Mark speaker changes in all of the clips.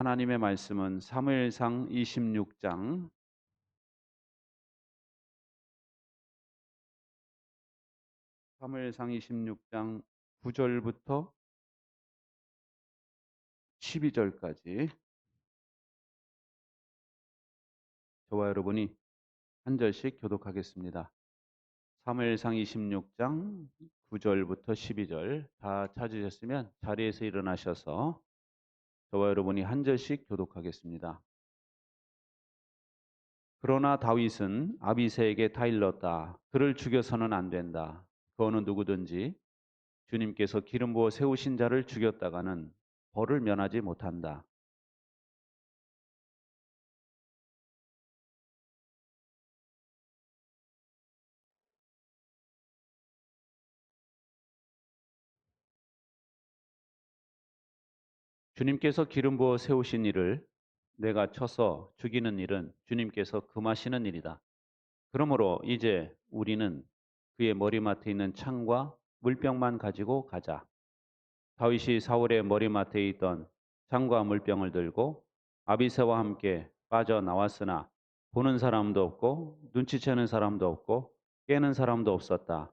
Speaker 1: 하나님의 말씀은 사무엘상 26장 9절부터 12절까지 저와 여러분이 한 절씩 교독하겠습니다. 사무엘상 26장 9절부터 12절 다 찾으셨으면 자리에서 일어나셔서 저와 여러분이 한 절씩 교독하겠습니다. 그러나 다윗은 아비새에게 다 일렀다. 그를 죽여서는 안 된다. 그 어느 누구든지 주님께서 기름 부어 세우신 자를 죽였다가는 벌을 면하지 못한다. 주님께서 기름 부어 세우신 이를 내가 쳐서 죽이는 일은 주님께서 금하시는 일이다. 그러므로 이제 우리는 그의 머리맡에 있는 창과 물병만 가지고 가자. 다윗이 사울의 머리맡에 있던 창과 물병을 들고 아비새와 함께 빠져나왔으나 보는 사람도 없고 눈치채는 사람도 없고 깨는 사람도 없었다.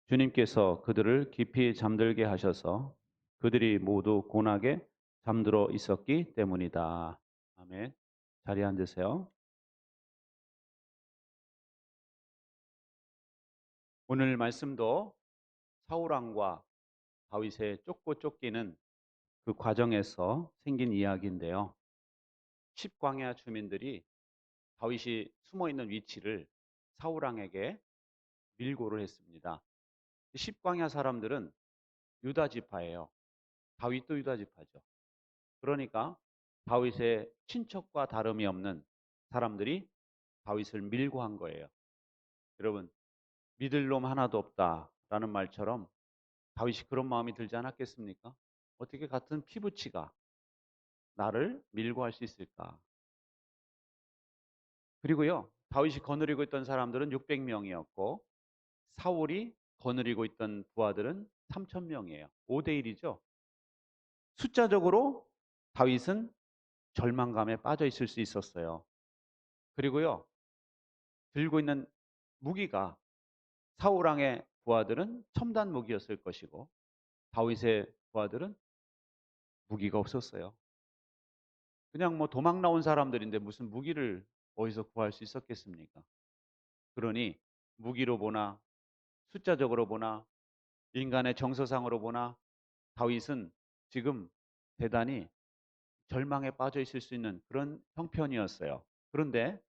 Speaker 1: 주님께서 그들을 깊이 잠들게 하셔서 그들이 모두 곤하게 잠들어 있었기 때문이다. 아멘. 자리에 앉으세요. 오늘 말씀도 사울 왕과 다윗의 쫓고 쫓기는 그 과정에서 생긴 이야기인데요. 십광야 주민들이 다윗이 숨어 있는 위치를 사울 왕에게 밀고를 했습니다. 십광야 사람들은 유다 지파예요. 다윗도 유다 지파죠. 그러니까 다윗의 친척과 다름이 없는 사람들이 다윗을 밀고 한 거예요. 여러분, 믿을 놈 하나도 없다라는 말처럼 다윗이 그런 마음이 들지 않았겠습니까? 어떻게 같은 피부치가 나를 밀고 할 수 있을까? 그리고요, 다윗이 거느리고 있던 사람들은 600명이었고 사울이 거느리고 있던 부하들은 3,000명이에요. 5대 1이죠. 숫자적으로 다윗은 절망감에 빠져 있을 수 있었어요. 그리고요, 들고 있는 무기가 사울 왕의 부하들은 첨단 무기였을 것이고 다윗의 부하들은 무기가 없었어요. 그냥 뭐 도망 나온 사람들인데 무슨 무기를 어디서 구할 수 있었겠습니까? 그러니 무기로 보나 숫자적으로 보나 인간의 정서상으로 보나 다윗은 지금 대단히 절망에 빠져 있을 수 있는 그런 형편이었어요. 그런데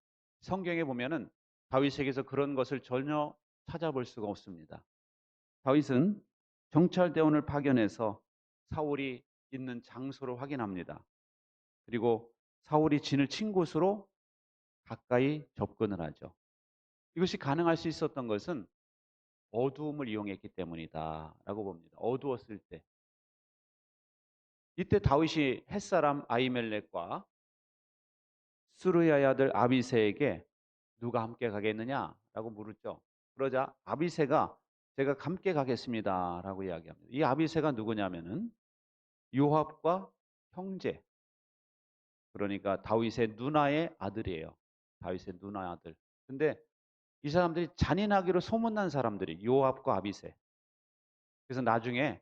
Speaker 1: 성경에 보면은 다윗에게서 그런 것을 전혀 찾아볼 수가 없습니다. 다윗은 정찰대원을 파견해서 사울이 있는 장소를 확인합니다. 그리고 사울이 진을 친 곳으로 가까이 접근을 하죠. 이것이 가능할 수 있었던 것은 어두움을 이용했기 때문이다라고 봅니다. 어두웠을 때. 이때 다윗이 햇사람 아히멜렉과 스루야의 아들 아비새에게 누가 함께 가겠느냐라고 물었죠. 그러자 아비새가 제가 함께 가겠습니다라고 이야기합니다. 이 아비새가 누구냐면은 요압과 형제, 그러니까 다윗의 누나의 아들이에요. 다윗의 누나의 아들. 근데 이 사람들이 잔인하기로 소문난 사람들이 요압과 아비새. 그래서 나중에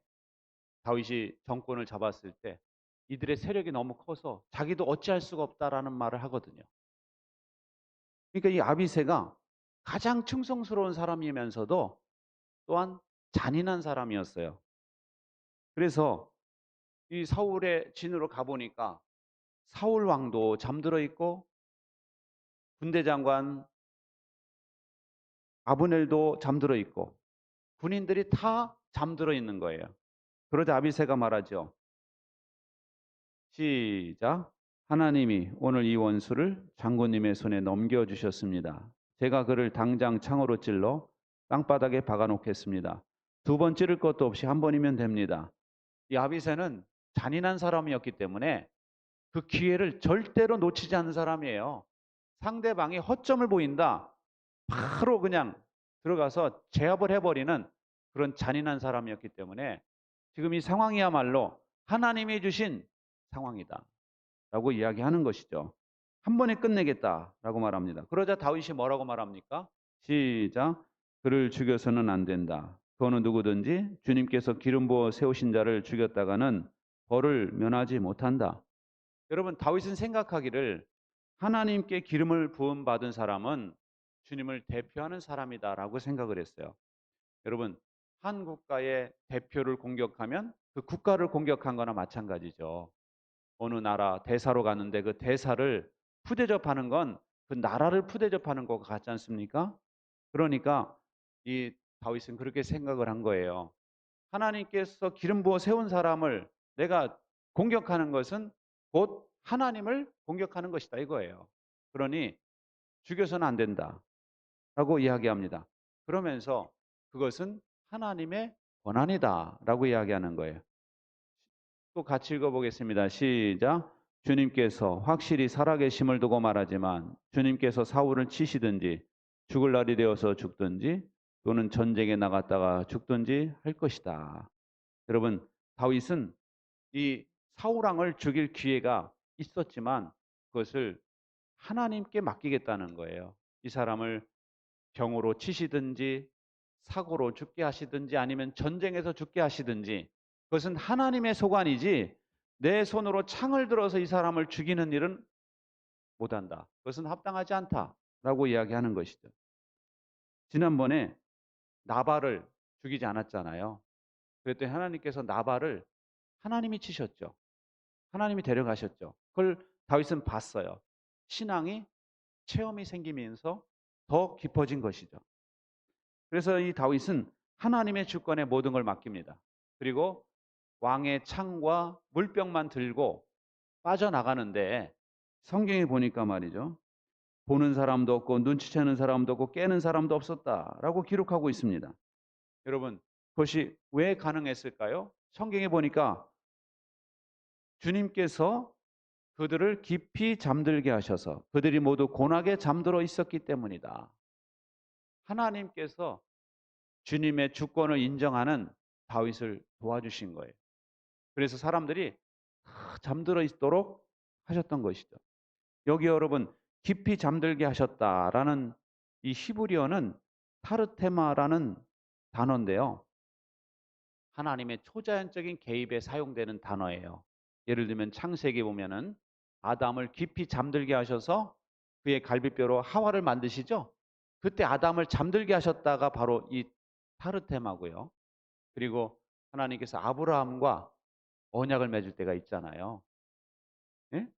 Speaker 1: 다윗이 정권을 잡았을 때 이들의 세력이 너무 커서 자기도 어찌할 수가 없다라는 말을 하거든요. 그러니까 이 아비새가 가장 충성스러운 사람이면서도 또한 잔인한 사람이었어요. 그래서 이 사울의 진으로 가보니까 사울 왕도 잠들어 있고 군대 장관 아브넬도 잠들어 있고 군인들이 다 잠들어 있는 거예요. 그러자 아비새가 말하죠. 시작. 하나님이 오늘 이 원수를 장군님의 손에 넘겨주셨습니다. 제가 그를 당장 창으로 찔러 땅바닥에 박아놓겠습니다. 두 번 찌를 것도 없이 한 번이면 됩니다. 이 아비새는 잔인한 사람이었기 때문에 그 기회를 절대로 놓치지 않는 사람이에요. 상대방이 허점을 보인다. 바로 그냥 들어가서 제압을 해버리는 그런 잔인한 사람이었기 때문에 지금 이 상황이야말로 하나님이 주신 상황이다 라고 이야기하는 것이죠. 한 번에 끝내겠다라고 말합니다. 그러자 다윗이 뭐라고 말합니까? 시작. 그를 죽여서는 안 된다. 그 어느 누구든지 주님께서 기름 부어 세우신 자를 죽였다가는 벌을 면하지 못한다. 여러분, 다윗은 생각하기를 하나님께 기름을 부음 받은 사람은 주님을 대표하는 사람이다라고 생각을 했어요. 여러분, 한 국가의 대표를 공격하면 그 국가를 공격한 거나 마찬가지죠. 어느 나라 대사로 갔는데 그 대사를 푸대접하는 건 그 나라를 푸대접하는 것 같지 않습니까? 그러니까 이 다윗은 그렇게 생각을 한 거예요. 하나님께서 기름 부어 세운 사람을 내가 공격하는 것은 곧 하나님을 공격하는 것이다 이거예요. 그러니 죽여서는 안 된다라고 이야기합니다. 그러면서 그것은 하나님의 권한이다라고 이야기하는 거예요. 또 같이 읽어보겠습니다. 시작. 주님께서 확실히 살아계심을 두고 말하지만 주님께서 사울을 치시든지 죽을 날이 되어서 죽든지 또는 전쟁에 나갔다가 죽든지 할 것이다. 여러분, 다윗은 이 사울 왕을 죽일 기회가 있었지만 그것을 하나님께 맡기겠다는 거예요. 이 사람을 병으로 치시든지 사고로 죽게 하시든지 아니면 전쟁에서 죽게 하시든지 그것은 하나님의 소관이지 내 손으로 창을 들어서 이 사람을 죽이는 일은 못한다. 그것은 합당하지 않다라고 이야기하는 것이죠. 지난번에 나발을 죽이지 않았잖아요. 그랬더니 하나님께서 나발을 하나님이 치셨죠. 하나님이 데려가셨죠. 그걸 다윗은 봤어요. 신앙이 체험이 생기면서 더 깊어진 것이죠. 그래서 이 다윗은 하나님의 주권에 모든 걸 맡깁니다. 그리고 왕의 창과 물병만 들고 빠져나가는데 성경에 보니까 말이죠. 보는 사람도 없고 눈치채는 사람도 없고 깨는 사람도 없었다라고 기록하고 있습니다. 여러분, 그것이 왜 가능했을까요? 성경에 보니까 주님께서 그들을 깊이 잠들게 하셔서 그들이 모두 곤하게 잠들어 있었기 때문이다. 하나님께서 주님의 주권을 인정하는 다윗을 도와주신 거예요. 그래서 사람들이 잠들어 있도록 하셨던 것이죠. 여기 여러분 깊이 잠들게 하셨다라는 이 히브리어는 타르테마라는 단어인데요. 하나님의 초자연적인 개입에 사용되는 단어예요. 예를 들면 창세기 보면은 아담을 깊이 잠들게 하셔서 그의 갈비뼈로 하와를 만드시죠. 그때 아담을 잠들게 하셨다가 바로 이 타르테마고요. 그리고 하나님께서 아브라함과 언약을 맺을 때가 있잖아요. 예?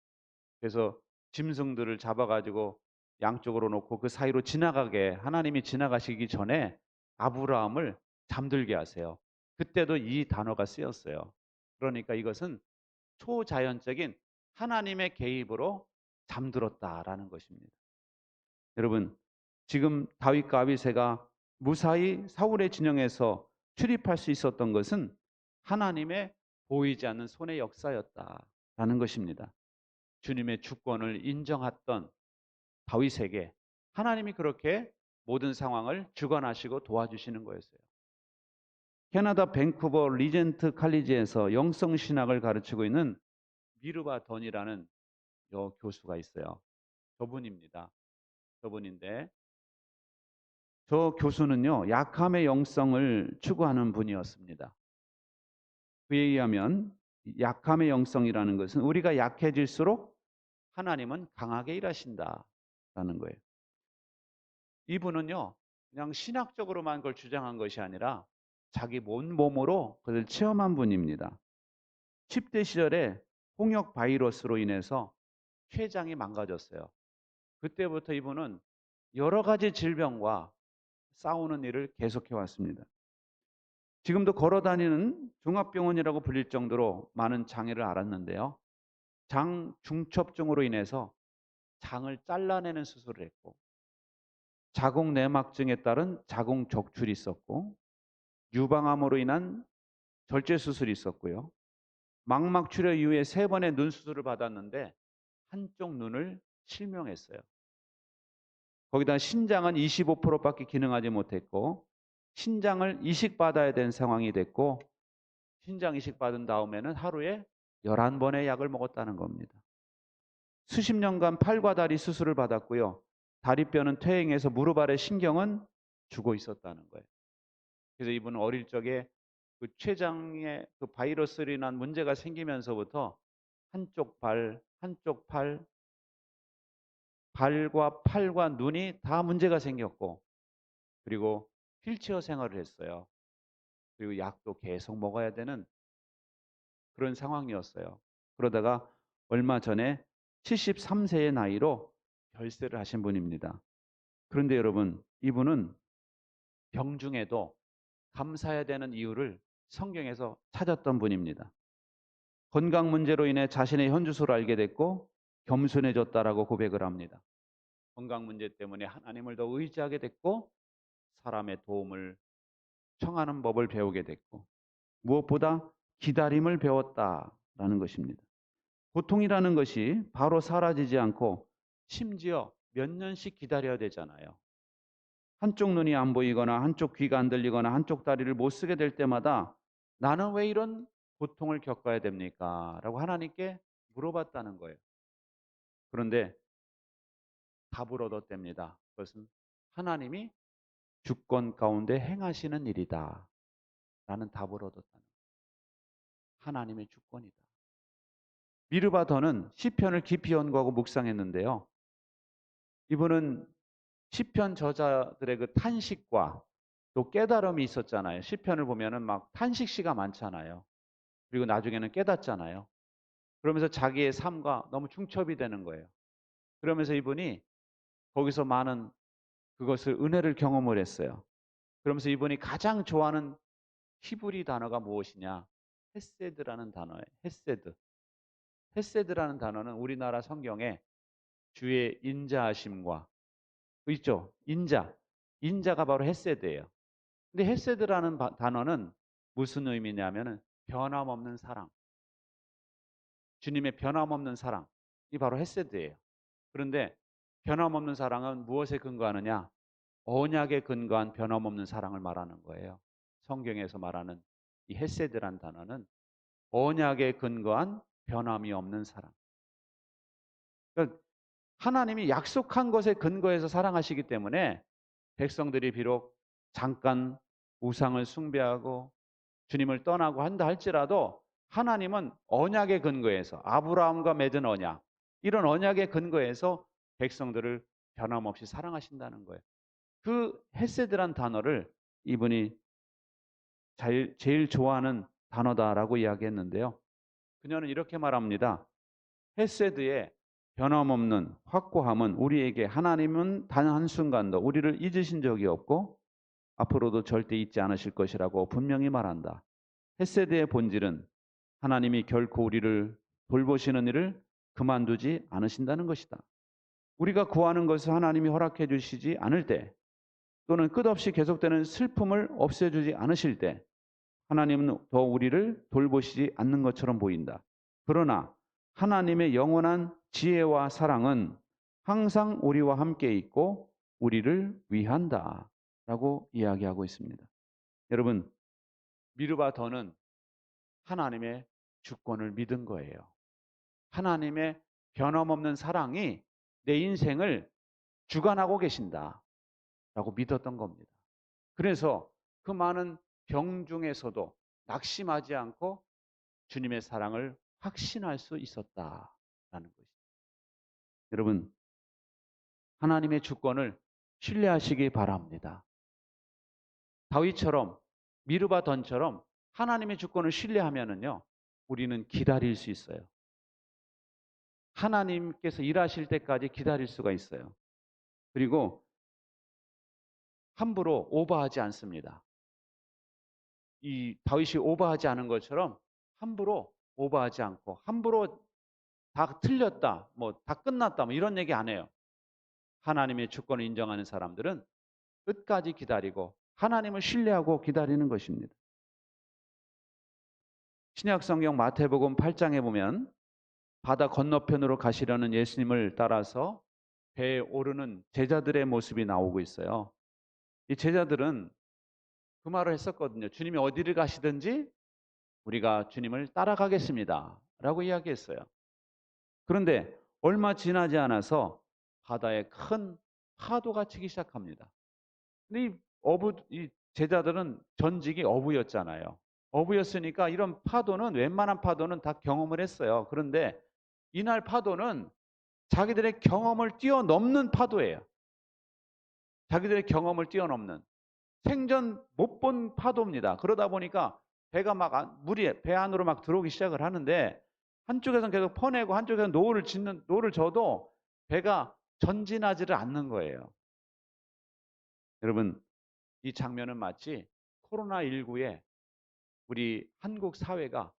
Speaker 1: 그래서 짐승들을 잡아가지고 양쪽으로 놓고 그 사이로 지나가게 하나님이 지나가시기 전에 아브라함을 잠들게 하세요. 그때도 이 단어가 쓰였어요. 그러니까 이것은 초자연적인 하나님의 개입으로 잠들었다라는 것입니다. 여러분, 지금 다윗과 아비새가 무사히 사울의 진영에서 출입할 수 있었던 것은 하나님의 보이지 않는 손의 역사였다라는 것입니다. 주님의 주권을 인정했던 다윗에게 하나님이 그렇게 모든 상황을 주관하시고 도와주시는 거였어요. 캐나다 밴쿠버 리젠트 칼리지에서 영성 신학을 가르치고 있는 미르바 던이라는 교수가 있어요. 저분입니다. 저분인데 저 교수는요, 약함의 영성을 추구하는 분이었습니다. 그에 의하면 약함의 영성이라는 것은 우리가 약해질수록 하나님은 강하게 일하신다라는 거예요. 이분은요, 그냥 신학적으로만 그걸 주장한 것이 아니라 자기 몸으로 그걸 체험한 분입니다. 10대 시절에 홍역 바이러스로 인해서 췌장이 망가졌어요. 그때부터 이분은 여러 가지 질병과 싸우는 일을 계속해 왔습니다. 지금도 걸어 다니는 종합병원이라고 불릴 정도로 많은 장애를 앓았는데요. 장 중첩증으로 인해서 장을 잘라내는 수술을 했고 자궁 내막증에 따른 자궁 적출이 있었고 유방암으로 인한 절제 수술이 있었고요. 망막 출혈 이후에 3번의 눈 수술을 받았는데 한쪽 눈을 실명했어요. 거기다 신장은 25%밖에 기능하지 못했고 신장을 이식받아야 된 상황이 됐고 신장 이식받은 다음에는 하루에 11번의 약을 먹었다는 겁니다. 수십 년간 팔과 다리 수술을 받았고요. 다리뼈는 퇴행해서 무릎 아래 신경은 죽어 있었다는 거예요. 그래서 이분은 어릴 적에 그 췌장에 그 바이러스로 인한 문제가 생기면서부터 한쪽 발, 한쪽 팔, 발과 팔과 눈이 다 문제가 생겼고, 그리고 휠체어 생활을 했어요. 그리고 약도 계속 먹어야 되는 그런 상황이었어요. 그러다가 얼마 전에 73세의 나이로 별세를 하신 분입니다. 그런데 여러분, 이분은 병 중에도 감사해야 되는 이유를 성경에서 찾았던 분입니다. 건강 문제로 인해 자신의 현주소를 알게 됐고 겸손해졌다라고 고백을 합니다. 건강 문제 때문에 하나님을 더 의지하게 됐고 사람의 도움을 청하는 법을 배우게 됐고 무엇보다 기다림을 배웠다라는 것입니다. 고통이라는 것이 바로 사라지지 않고 심지어 몇 년씩 기다려야 되잖아요. 한쪽 눈이 안 보이거나 한쪽 귀가 안 들리거나 한쪽 다리를 못 쓰게 될 때마다 나는 왜 이런 고통을 겪어야 됩니까? 라고 하나님께 물어봤다는 거예요. 그런데 답을 얻었답니다. 그것은 하나님이 주권 가운데 행하시는 일이다 라는 답을 얻었다는 거예요. 하나님의 주권이다. 미르바더는 시편을 깊이 연구하고 묵상했는데요. 이분은 시편 저자들의 그 탄식과 또 깨달음이 있었잖아요. 시편을 보면은 막 탄식시가 많잖아요. 그리고 나중에는 깨닫잖아요. 그러면서 자기의 삶과 너무 중첩이 되는 거예요. 그러면서 이분이 거기서 많은 그것을 은혜를 경험을 했어요. 그러면서 이분이 가장 좋아하는 히브리 단어가 무엇이냐? 헤세드라는 단어예요. 헤세드. 헤세드라는 단어는 우리나라 성경에 주의 인자하심과 있죠. 인자. 인자가 바로 헤세드예요. 근데 헤세드라는 단어는 무슨 의미냐면은 변함없는 사랑. 주님의 변함없는 사랑이 바로 헤세드예요. 그런데 변함없는 사랑은 무엇에 근거하느냐? 언약에 근거한 변함없는 사랑을 말하는 거예요. 성경에서 말하는 이 헤세드란 단어는 언약에 근거한 변함이 없는 사랑. 그러니까 하나님이 약속한 것에 근거해서 사랑하시기 때문에 백성들이 비록 잠깐 우상을 숭배하고 주님을 떠나고 한다 할지라도 하나님은 언약에 근거해서 아브라함과 맺은 언약, 이런 언약에 근거해서 백성들을 변함없이 사랑하신다는 거예요. 그 헤세드란 단어를 이분이 제일 좋아하는 단어다라고 이야기했는데요. 그녀는 이렇게 말합니다. 헤세드의 변함없는 확고함은 우리에게 하나님은 단 한순간도 우리를 잊으신 적이 없고 앞으로도 절대 잊지 않으실 것이라고 분명히 말한다. 헤세드의 본질은 하나님이 결코 우리를 돌보시는 일을 그만두지 않으신다는 것이다. 우리가 구하는 것을 하나님이 허락해 주시지 않을 때 또는 끝없이 계속되는 슬픔을 없애주지 않으실 때 하나님은 더 우리를 돌보시지 않는 것처럼 보인다. 그러나 하나님의 영원한 지혜와 사랑은 항상 우리와 함께 있고 우리를 위한다 라고 이야기하고 있습니다. 여러분, 미르바더는 하나님의 주권을 믿은 거예요. 하나님의 변함없는 사랑이 내 인생을 주관하고 계신다 라고 믿었던 겁니다. 그래서 그 많은 병 중에서도 낙심하지 않고 주님의 사랑을 확신할 수 있었다라는 것이죠. 여러분, 하나님의 주권을 신뢰하시기 바랍니다. 다윗처럼 미르바던처럼 하나님의 주권을 신뢰하면은요, 우리는 기다릴 수 있어요. 하나님께서 일하실 때까지 기다릴 수가 있어요. 그리고 함부로 오버하지 않습니다. 이 다윗이 오버하지 않은 것처럼 함부로 오버하지 않고 함부로 다 틀렸다, 뭐 다 끝났다, 뭐 이런 얘기 안 해요. 하나님의 주권을 인정하는 사람들은 끝까지 기다리고 하나님을 신뢰하고 기다리는 것입니다. 신약 성경 마태복음 8장에 보면 바다 건너편으로 가시려는 예수님을 따라서 배에 오르는 제자들의 모습이 나오고 있어요. 이 제자들은 그 말을 했었거든요. 주님이 어디를 가시든지 우리가 주님을 따라가겠습니다 라고 이야기했어요. 그런데 얼마 지나지 않아서 바다에 큰 파도가 치기 시작합니다. 근데 이 제자들은 전직이 어부였잖아요. 어부였으니까 이런 파도는, 웬만한 파도는 다 경험을 했어요. 그런데 이날 파도는 자기들의 경험을 뛰어넘는 파도예요. 자기들의 경험을 뛰어넘는, 생전 못 본 파도입니다. 그러다 보니까 배가 막 물이 배 안으로 막 들어오기 시작을 하는데, 한쪽에서는 계속 퍼내고 한쪽에서는 노를 져도 배가 전진하지를 않는 거예요. 여러분, 이 장면은 마치 코로나19에 우리 한국 사회가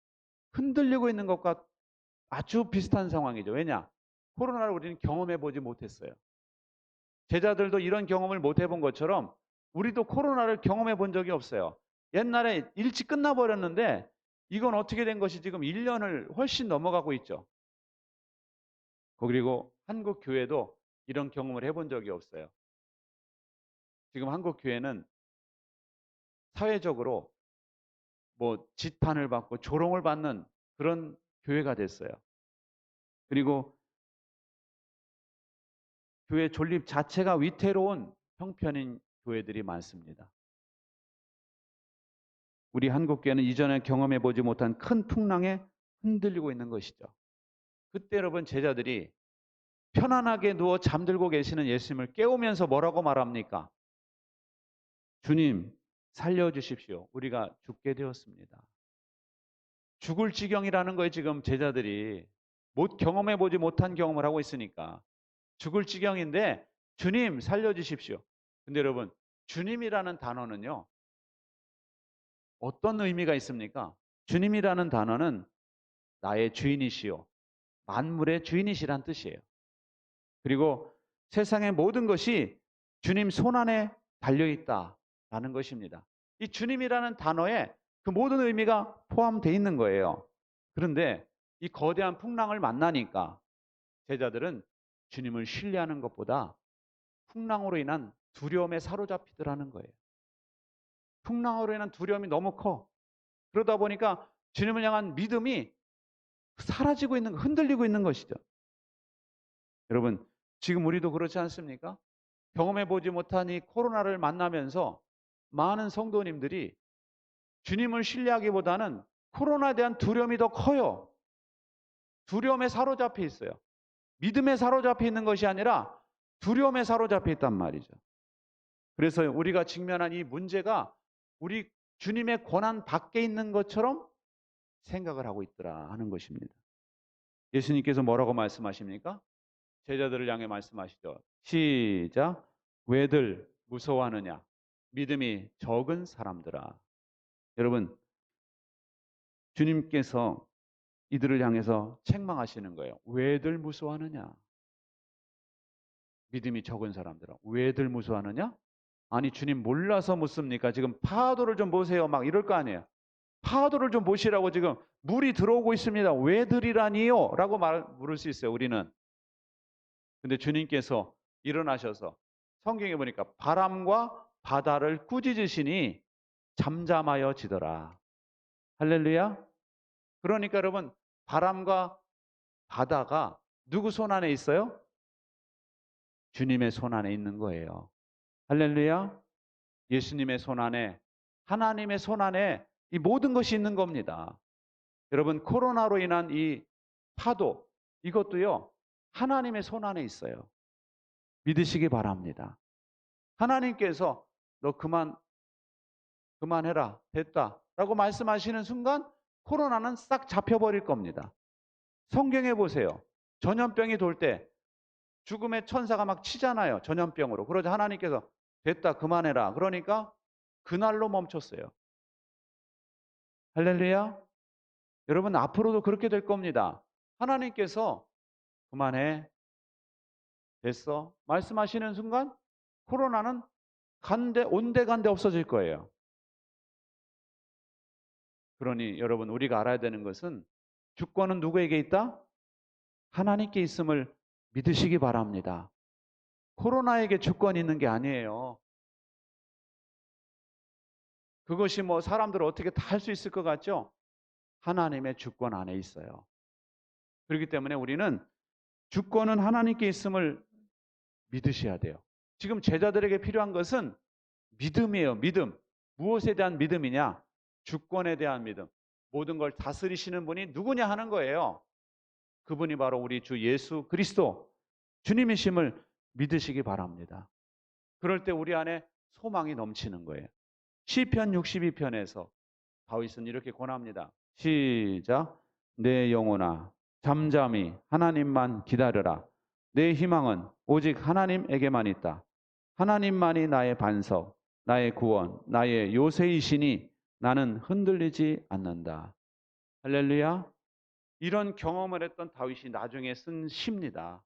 Speaker 1: 흔들리고 있는 것과 아주 비슷한 상황이죠. 왜냐? 코로나를 우리는 경험해 보지 못했어요. 제자들도 이런 경험을 못 해본 것처럼 우리도 코로나를 경험해 본 적이 없어요. 옛날에 일찍 끝나버렸는데 이건 어떻게 된 것이 지금 1년을 훨씬 넘어가고 있죠. 그리고 한국 교회도 이런 경험을 해본 적이 없어요. 지금 한국 교회는 사회적으로 뭐 지탄을 받고 조롱을 받는 그런 교회가 됐어요. 그리고 교회 존립 자체가 위태로운 형편인 교회들이 많습니다. 우리 한국교회는 이전에 경험해 보지 못한 큰 풍랑에 흔들리고 있는 것이죠. 그때 여러분, 제자들이 편안하게 누워 잠들고 계시는 예수님을 깨우면서 뭐라고 말합니까? 주님, 살려주십시오. 우리가 죽게 되었습니다. 죽을 지경이라는 거예요. 지금 제자들이 경험해 보지 못한 경험을 하고 있으니까 죽을 지경인데, 주님 살려주십시오. 근데 여러분, 주님이라는 단어는요, 어떤 의미가 있습니까? 주님이라는 단어는 나의 주인이시요 만물의 주인이시란 뜻이에요. 그리고 세상의 모든 것이 주님 손안에 달려있다라는 것입니다. 이 주님이라는 단어에 그 모든 의미가 포함되어 있는 거예요. 그런데 이 거대한 풍랑을 만나니까 제자들은 주님을 신뢰하는 것보다 풍랑으로 인한 두려움에 사로잡히더라는 거예요. 풍랑으로 인한 두려움이 너무 커. 그러다 보니까 주님을 향한 믿음이 사라지고 있는, 흔들리고 있는 것이죠. 여러분, 지금 우리도 그렇지 않습니까? 경험해 보지 못한 이 코로나를 만나면서 많은 성도님들이 주님을 신뢰하기보다는 코로나에 대한 두려움이 더 커요. 두려움에 사로잡혀 있어요. 믿음에 사로잡혀 있는 것이 아니라 두려움에 사로잡혀 있단 말이죠. 그래서 우리가 직면한 이 문제가 우리 주님의 권한 밖에 있는 것처럼 생각을 하고 있더라 하는 것입니다. 예수님께서 뭐라고 말씀하십니까? 제자들을 향해 말씀하시죠. 시작. 왜들 무서워하느냐? 믿음이 적은 사람들아. 여러분, 주님께서 이들을 향해서 책망하시는 거예요. 왜들 무서워하느냐? 믿음이 적은 사람들아. 왜들 무서워하느냐? 아니, 주님 몰라서 묻습니까? 지금 파도를 좀 보세요. 막 이럴 거 아니에요. 파도를 좀 보시라고, 지금 물이 들어오고 있습니다. 왜들이라니요? 라고 물을 수 있어요, 우리는. 근데 주님께서 일어나셔서 성경에 보니까 바람과 바다를 꾸짖으시니 잠잠하여 지더라. 할렐루야. 그러니까 여러분, 바람과 바다가 누구 손 안에 있어요? 주님의 손 안에 있는 거예요. 할렐루야. 예수님의 손 안에, 하나님의 손 안에 이 모든 것이 있는 겁니다. 여러분, 코로나로 인한 이 파도, 이것도요, 하나님의 손 안에 있어요. 믿으시기 바랍니다. 하나님께서 너 그만해라, 됐다 라고 말씀하시는 순간 코로나는 싹 잡혀버릴 겁니다. 성경에 보세요. 전염병이 돌 때 죽음의 천사가 막 치잖아요. 전염병으로. 그러자 하나님께서 됐다, 그만해라. 그러니까 그날로 멈췄어요. 할렐루야. 여러분, 앞으로도 그렇게 될 겁니다. 하나님께서 그만해, 됐어 말씀하시는 순간 코로나는 온데간데 없어질 거예요. 그러니 여러분, 우리가 알아야 되는 것은 주권은 누구에게 있다? 하나님께 있음을 믿으시기 바랍니다. 코로나에게 주권이 있는 게 아니에요. 그것이 뭐 사람들을 어떻게 다 할 수 있을 것 같죠? 하나님의 주권 안에 있어요. 그렇기 때문에 우리는 주권은 하나님께 있음을 믿으셔야 돼요. 지금 제자들에게 필요한 것은 믿음이에요. 믿음. 무엇에 대한 믿음이냐? 주권에 대한 믿음. 모든 걸 다스리시는 분이 누구냐 하는 거예요. 그분이 바로 우리 주 예수 그리스도 주님이심을 믿으시기 바랍니다. 그럴 때 우리 안에 소망이 넘치는 거예요. 시편 62편에서 다윗은 이렇게 권합니다. 시작. 내 영혼아 잠잠히 하나님만 기다려라. 내 희망은 오직 하나님에게만 있다. 하나님만이 나의 반석, 나의 구원, 나의 요새이시니 나는 흔들리지 않는다. 할렐루야. 이런 경험을 했던 다윗이 나중에 쓴 시입니다.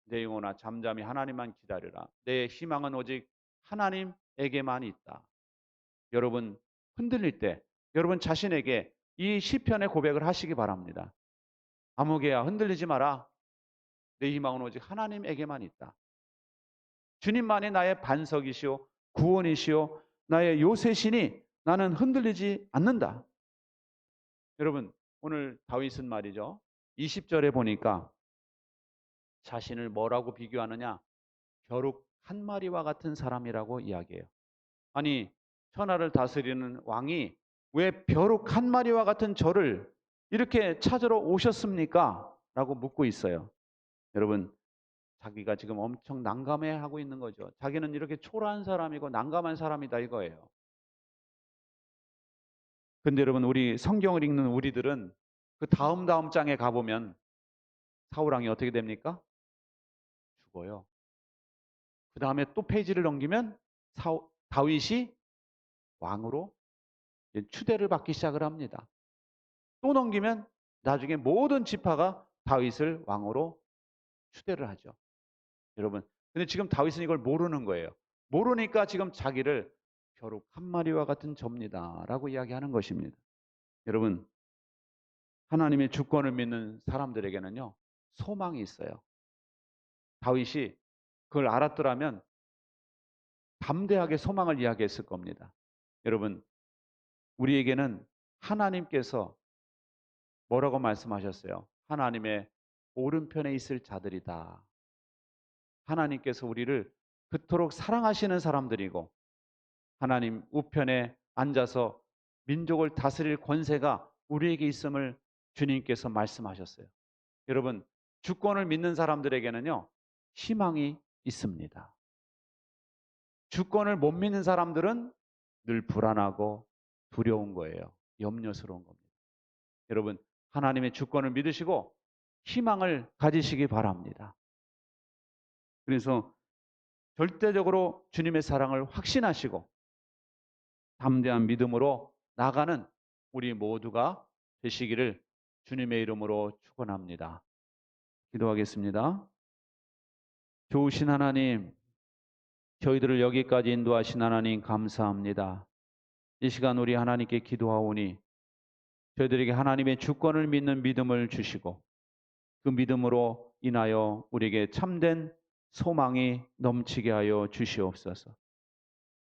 Speaker 1: 내 영혼아 잠잠히 하나님만 기다려라. 내 희망은 오직 하나님에게만 있다. 여러분 흔들릴 때 여러분 자신에게 이 시편의 고백을 하시기 바랍니다. 아무개야 흔들리지 마라. 내 희망은 오직 하나님에게만 있다. 주님만이 나의 반석이시오 구원이시오 나의 요새시니 나는 흔들리지 않는다. 여러분 오늘 다윗은 말이죠. 20절에 보니까 자신을 뭐라고 비교하느냐? 벼룩 한 마리와 같은 사람이라고 이야기해요. 아니 천하를 다스리는 왕이 왜 벼룩 한 마리와 같은 저를 이렇게 찾으러 오셨습니까? 라고 묻고 있어요. 여러분 자기가 지금 엄청 난감해하고 있는 거죠. 자기는 이렇게 초라한 사람이고 난감한 사람이다 이거예요. 근데 여러분 우리 성경을 읽는 우리들은 그 다음 장에 가보면 사울왕이 어떻게 됩니까? 죽어요. 그 다음에 또 페이지를 넘기면 다윗이 왕으로 추대를 받기 시작을 합니다. 또 넘기면 나중에 모든 지파가 다윗을 왕으로 추대를 하죠. 여러분, 근데 지금 다윗은 이걸 모르는 거예요. 모르니까 지금 자기를 벼룩 한 마리와 같은 접니다 라고 이야기하는 것입니다. 여러분, 하나님의 주권을 믿는 사람들에게는요 소망이 있어요. 다윗이 그걸 알았더라면 담대하게 소망을 이야기했을 겁니다. 여러분 우리에게는 하나님께서 뭐라고 말씀하셨어요? 하나님의 오른편에 있을 자들이다. 하나님께서 우리를 그토록 사랑하시는 사람들이고 하나님 우편에 앉아서 민족을 다스릴 권세가 우리에게 있음을 주님께서 말씀하셨어요. 여러분 주권을 믿는 사람들에게는요 희망이 있습니다. 주권을 못 믿는 사람들은 늘 불안하고 두려운 거예요. 염려스러운 겁니다. 여러분 하나님의 주권을 믿으시고 희망을 가지시기 바랍니다. 그래서 절대적으로 주님의 사랑을 확신하시고 담대한 믿음으로 나가는 우리 모두가 되시기를 주님의 이름으로 축원합니다. 기도하겠습니다. 좋으신 하나님, 저희들을 여기까지 인도하신 하나님 감사합니다. 이 시간 우리 하나님께 기도하오니 저희들에게 하나님의 주권을 믿는 믿음을 주시고 그 믿음으로 인하여 우리에게 참된 소망이 넘치게 하여 주시옵소서.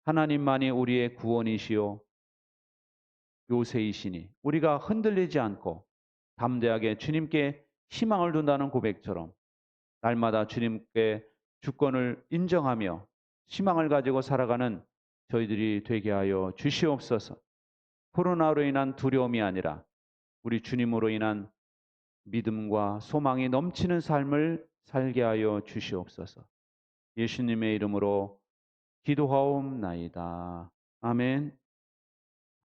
Speaker 1: 하나님만이 우리의 구원이시요 요새이시니 우리가 흔들리지 않고 담대하게 주님께 희망을 둔다는 고백처럼 날마다 주님께 주권을 인정하며 희망을 가지고 살아가는 저희들이 되게 하여 주시옵소서. 코로나로 인한 두려움이 아니라 우리 주님으로 인한 믿음과 소망이 넘치는 삶을 살게 하여 주시옵소서. 예수님의 이름으로 기도하옵나이다. 아멘.